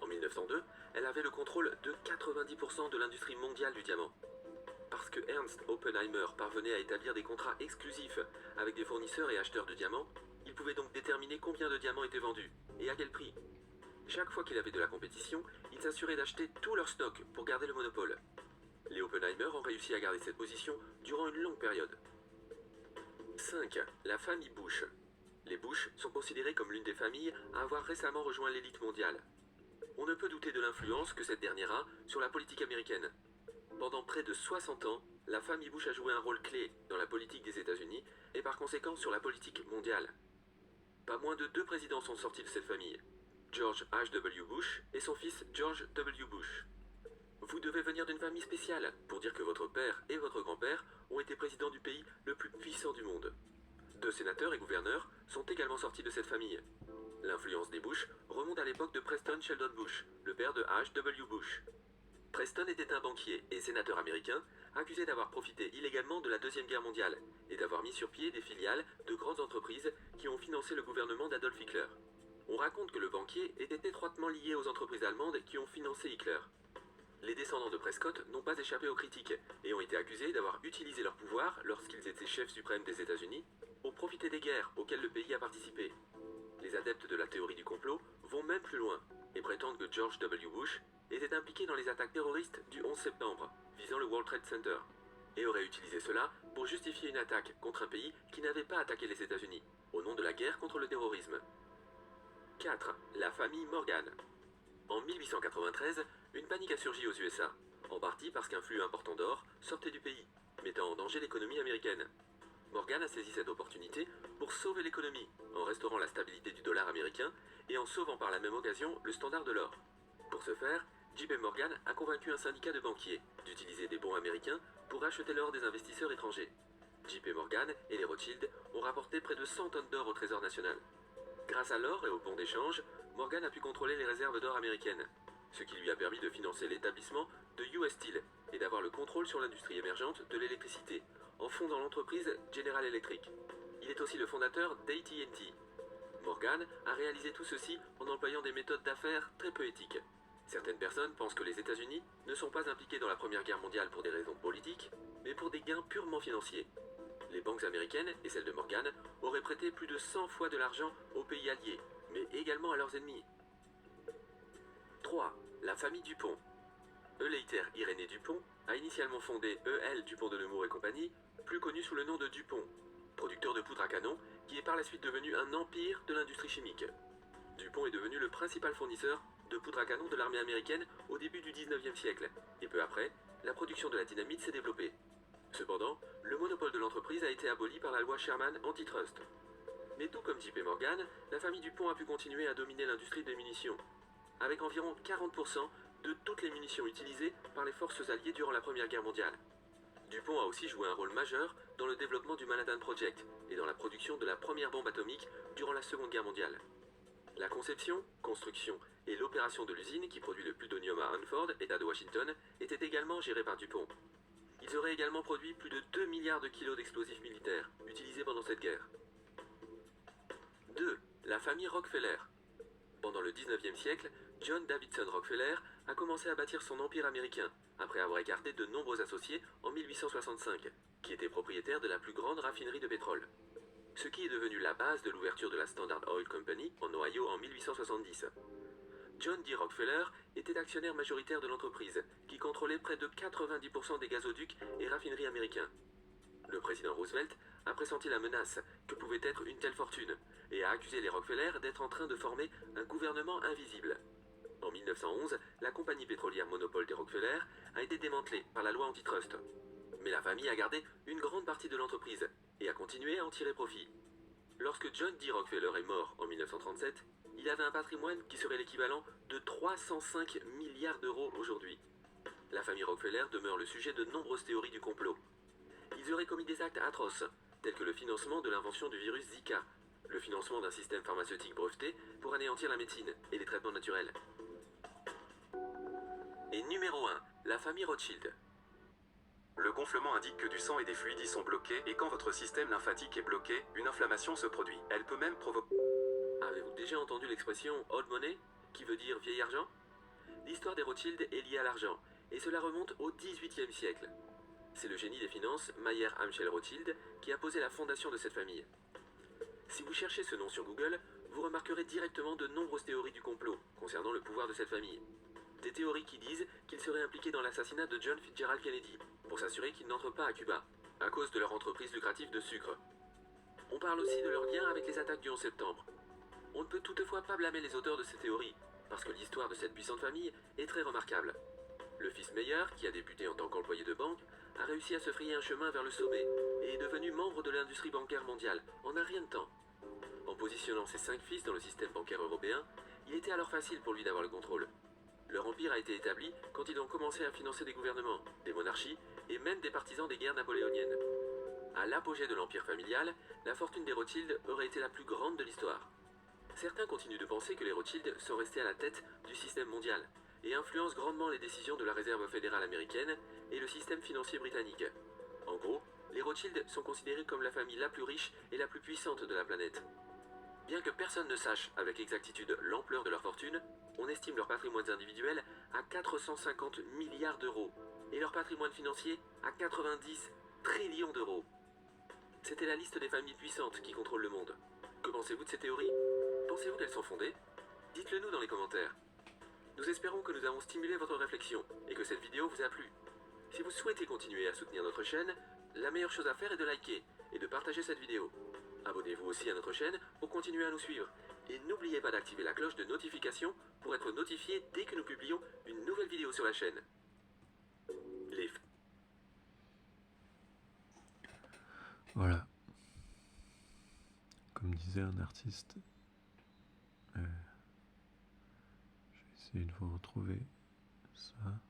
En 1902, elle avait le contrôle de 90% de l'industrie mondiale du diamant. Parce que Ernst Oppenheimer parvenait à établir des contrats exclusifs avec des fournisseurs et acheteurs de diamants, il pouvait donc déterminer combien de diamants étaient vendus et à quel prix. Chaque fois qu'il avait de la compétition, il s'assurait d'acheter tout leur stock pour garder le monopole. Les Oppenheimer ont réussi à garder cette position durant une longue période. 5. La famille Bush. Les Bush sont considérés comme l'une des familles à avoir récemment rejoint l'élite mondiale. On ne peut douter de l'influence que cette dernière a sur la politique américaine. Pendant près de 60 ans, la famille Bush a joué un rôle clé dans la politique des États-Unis et par conséquent sur la politique mondiale. Pas moins de 2 présidents sont sortis de cette famille, George H.W. Bush et son fils George W. Bush. Vous devez venir d'une famille spéciale pour dire que votre père et votre grand-père ont été présidents du pays le plus puissant du monde. 2 sénateurs et gouverneurs sont également sortis de cette famille. L'influence des Bush remonte à l'époque de Preston Sheldon Bush, le père de H.W. Bush. Preston était un banquier et sénateur américain accusé d'avoir profité illégalement de la Deuxième Guerre mondiale et d'avoir mis sur pied des filiales de grandes entreprises qui ont financé le gouvernement d'Adolf Hitler. On raconte que le banquier était étroitement lié aux entreprises allemandes qui ont financé Hitler. Les descendants de Prescott n'ont pas échappé aux critiques et ont été accusés d'avoir utilisé leur pouvoir lorsqu'ils étaient chefs suprêmes des États-Unis pour profiter des guerres auxquelles le pays a participé. Les adeptes de la théorie du complot vont même plus loin et prétendent que George W. Bush était impliqué dans les attaques terroristes du 11 septembre visant le World Trade Center et aurait utilisé cela pour justifier une attaque contre un pays qui n'avait pas attaqué les États-Unis au nom de la guerre contre le terrorisme. 4. La famille Morgan. En 1893, une panique a surgi aux USA, en partie parce qu'un flux important d'or sortait du pays, mettant en danger l'économie américaine. Morgan a saisi cette opportunité pour sauver l'économie, en restaurant la stabilité du dollar américain et en sauvant par la même occasion le standard de l'or. Pour ce faire, JP Morgan a convaincu un syndicat de banquiers d'utiliser des bons américains pour acheter l'or des investisseurs étrangers. JP Morgan et les Rothschild ont rapporté près de 100 tonnes d'or au Trésor national. Grâce à l'or et aux bons d'échange, Morgan a pu contrôler les réserves d'or américaines, ce qui lui a permis de financer l'établissement de US Steel et d'avoir le contrôle sur l'industrie émergente de l'électricité, en fondant l'entreprise General Electric. Il est aussi le fondateur d'AT&T. Morgan a réalisé tout ceci en employant des méthodes d'affaires très peu éthiques. Certaines personnes pensent que les États-Unis ne sont pas impliqués dans la Première Guerre mondiale pour des raisons politiques, mais pour des gains purement financiers. Les banques américaines et celles de Morgan auraient prêté plus de 100 fois de l'argent aux pays alliés, mais également à leurs ennemis. 3. La famille Dupont. Euleiter Irénée Dupont a initialement fondé E.L. Dupont de Nemours et compagnie, plus connu sous le nom de Dupont, producteur de poudre à canon, qui est par la suite devenu un empire de l'industrie chimique. Dupont est devenu le principal fournisseur de poudre à canon de l'armée américaine au début du 19e siècle, et peu après, la production de la dynamite s'est développée. Cependant, le monopole de l'entreprise a été aboli par la loi Sherman Antitrust. Mais tout comme JP Morgan, la famille Dupont a pu continuer à dominer l'industrie des munitions, avec environ 40% de toutes les munitions utilisées par les forces alliées durant la Première Guerre mondiale. Dupont a aussi joué un rôle majeur dans le développement du Manhattan Project et dans la production de la première bombe atomique durant la Seconde Guerre mondiale. La conception, construction et l'opération de l'usine qui produit le plutonium à Hanford, État de Washington, était également gérée par Dupont. Ils auraient également produit plus de 2 milliards de kilos d'explosifs militaires utilisés pendant cette guerre. 2. La famille Rockefeller. Pendant le 19e siècle, John Davidson Rockefeller a commencé à bâtir son empire américain, après avoir écarté de nombreux associés en 1865, qui étaient propriétaires de la plus grande raffinerie de pétrole. Ce qui est devenu la base de l'ouverture de la Standard Oil Company en Ohio en 1870. John D. Rockefeller était actionnaire majoritaire de l'entreprise, qui contrôlait près de 90% des gazoducs et raffineries américains. Le président Roosevelt a pressenti la menace que pouvait être une telle fortune, et a accusé les Rockefeller d'être en train de former un gouvernement invisible. En 1911, la compagnie pétrolière monopole des Rockefeller a été démantelée par la loi antitrust. Mais la famille a gardé une grande partie de l'entreprise et a continué à en tirer profit. Lorsque John D. Rockefeller est mort en 1937, il avait un patrimoine qui serait l'équivalent de 305 milliards d'euros aujourd'hui. La famille Rockefeller demeure le sujet de nombreuses théories du complot. Ils auraient commis des actes atroces, tels que le financement de l'invention du virus Zika, le financement d'un système pharmaceutique breveté pour anéantir la médecine et les traitements naturels. Et numéro 1, La famille Rothschild. Le gonflement indique que du sang et des fluides y sont bloqués, et quand votre système lymphatique est bloqué, une inflammation se produit. Elle peut même provoquer... Avez-vous déjà entendu l'expression old money, qui veut dire vieil argent? L'histoire des Rothschild est liée à l'argent, et cela remonte au XVIIIe siècle. C'est le génie des finances, Mayer Amschel Rothschild, qui a posé la fondation de cette famille. Si vous cherchez ce nom sur Google, vous remarquerez directement de nombreuses théories du complot concernant le pouvoir de cette famille. Des théories qui disent qu'il serait impliqué dans l'assassinat de John Fitzgerald Kennedy, pour s'assurer qu'il n'entre pas à Cuba, à cause de leur entreprise lucrative de sucre. On parle aussi de leur lien avec les attaques du 11 septembre. On ne peut toutefois pas blâmer les auteurs de ces théories, parce que l'histoire de cette puissante famille est très remarquable. Le fils Meyer, qui a débuté en tant qu'employé de banque, a réussi à se frayer un chemin vers le sommet, et est devenu membre de l'industrie bancaire mondiale, en un rien de temps. En positionnant ses 5 fils dans le système bancaire européen, il était alors facile pour lui d'avoir le contrôle. Leur empire a été établi quand ils ont commencé à financer des gouvernements, des monarchies et même des partisans des guerres napoléoniennes. À l'apogée de l'empire familial, la fortune des Rothschild aurait été la plus grande de l'histoire. Certains continuent de penser que les Rothschild sont restés à la tête du système mondial et influencent grandement les décisions de la Réserve fédérale américaine et le système financier britannique. En gros, les Rothschild sont considérés comme la famille la plus riche et la plus puissante de la planète. Bien que personne ne sache avec exactitude l'ampleur de leur fortune, on estime leur patrimoine individuel à 450 milliards d'euros et leur patrimoine financier à 90 trillions d'euros. C'était la liste des familles puissantes qui contrôlent le monde. Que pensez-vous de ces théories? Pensez-vous qu'elles sont fondées? Dites-le nous dans les commentaires. Nous espérons que nous avons stimulé votre réflexion et que cette vidéo vous a plu. Si vous souhaitez continuer à soutenir notre chaîne, la meilleure chose à faire est de liker et de partager cette vidéo. Abonnez-vous aussi à notre chaîne pour continuer à nous suivre. Et n'oubliez pas d'activer la cloche de notification pour être notifié dès que nous publions une nouvelle vidéo sur la chaîne. Voilà. Comme disait un artiste, je vais essayer de vous retrouver ça.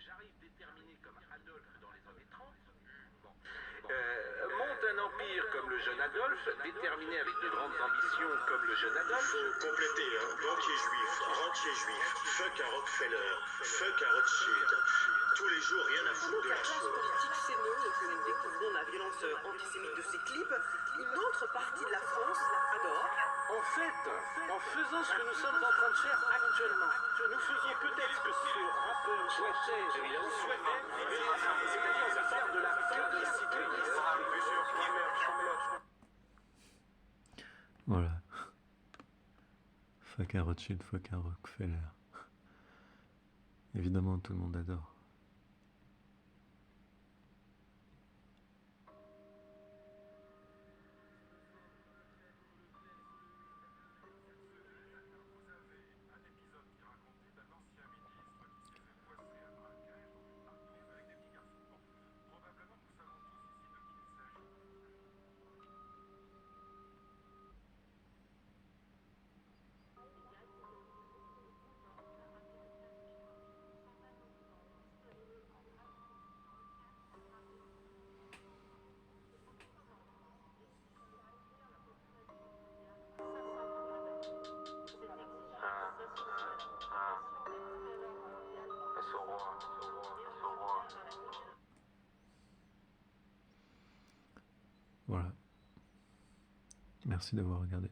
J'arrive déterminé comme Adolphe dans les années 30. Monte un empire comme le jeune Adolphe, déterminé avec de grandes ambitions comme le jeune Adolphe. Faut compléter, hein. Banquier juif, rentier juif, fuck un Rockefeller, fuck un Rothschild. Tous les jours, rien à foutre de La la classe chose. politique s'émeut que nous découvrons la violence antisémite de ces clips. Une autre partie de la France adore. En fait, en faisant ce que nous sommes en train de faire actuellement, nous faisons peut-être ce que ce rappeur souhaitait, c'est-à-dire faire de la publicité. Voilà. Fuck un Rothschild, fuck un Rockefeller. Évidemment, tout le monde adore. Voilà. Merci d'avoir regardé.